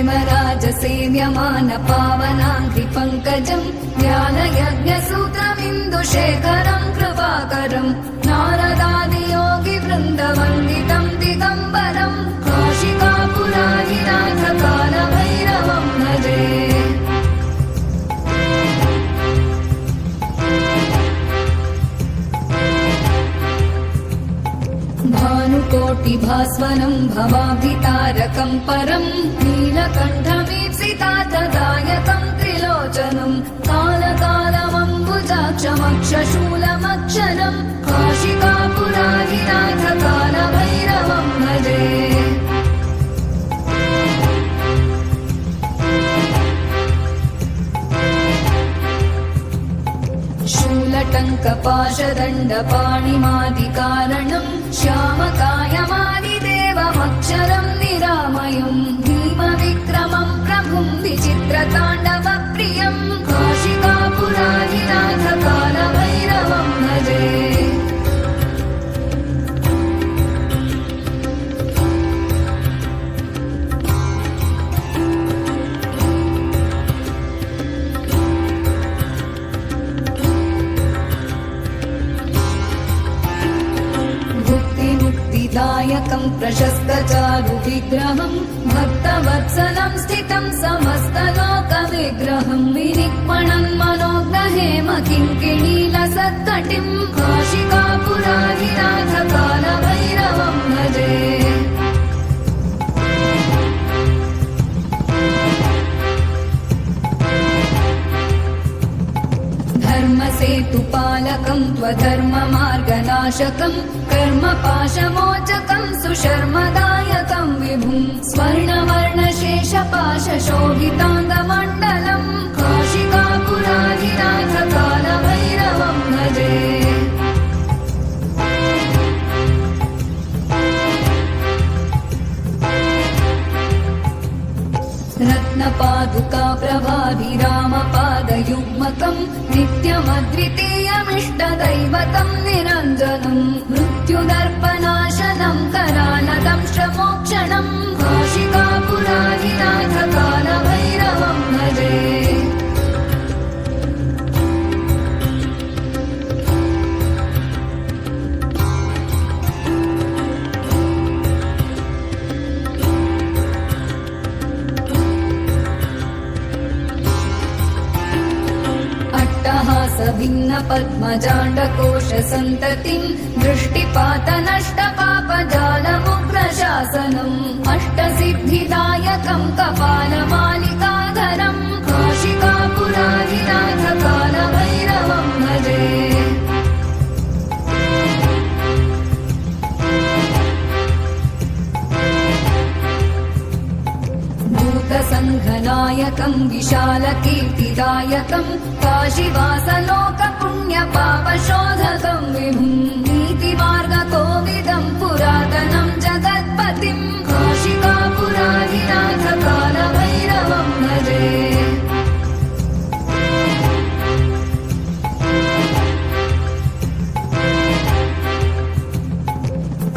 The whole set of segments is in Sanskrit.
हेमराज सेव्यमान पावनाङ्घ्रि पङ्कजम् ज्ञानयज्ञसूत्रमिन्दुशेखरम् कृपाकरम् नारदादियोगि वृन्दवन्दितम् दिगम्बरम् काशिकापुराधिनाथ कालभैरवम् भजे। भानुकोटिभास्वरम् भवाब्धितारकम् परम् नीलकण्ठमीप्सितार्थदायकम् त्रिलोचनम् कालकालमम्बुजाक्षमक्षशूलमक्षरम् काशिकापुराधिनाथ कालभैरवम् भजे। शूलटङ्कपाशदण्डपाणिमादिकारणम् श्यामकायमादिदेवमक्षरम् निरामयम् भीमविक्रमम् प्रभुम् विचित्रताण्डवप्रियम् काशिकापुराधिनाथ कालभैरवम् भजे। दायकम् प्रशस्तचारु विग्रहम् भक्तवत्सलम् स्थितम् समस्तलोकविग्रहम् विनिक्मणम् मनोग्रहेम किङ्किणीलसत्कटिम् काशिकापुराधिनाथ कालभैरवम् भजे। धर्मसेतुपालकम् त्वधर्ममार्गनाशकम् कर्मपाशमोचकम् सुशर्मदायकम् विभुम् स्वर्णवर्णशेषपाशशोभिताङ्गमण्डलम् काशिकापुराधिनाथ कालभैरवम् भजे। रत्नपादुका प्रभाभिरामपादयुग्मकम् नित्यमद्वितीयमिष्टदैवतम् निरञ्जनम् मृत्युदर्पनाशनम् करालदंश्रमोक्षणम् काशिकापुराधिनाथ कालभैरवम् भजे। भिन्न पद्मजाण्डकोश सन्ततिम् दृष्टिपातनष्टपापजालमुग्रशासनम् अष्टसिद्धिदायकम् कपालमालिकाधरम् काशिकापुराधिनाथ कालभैरवम् भजे। भूतसङ्घनायकम् विशालकीर्तिदायकम् काशीवासलोकपुण्यपापशोधकम् विभुम् नीतिमार्गकोविदम् पुरातनम् जगत्पतिम् काशिकापुराधिनाथ कालभैरवम् भजे।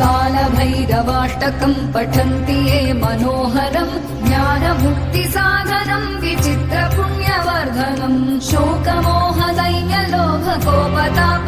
कालभैरवाष्टकम् पठन्ति ये मनोहरम् ज्ञानमुक्तिसाधनम् विचित्रपुण्यवर्धनम् शोकमोहदैन्यलोभकोपताप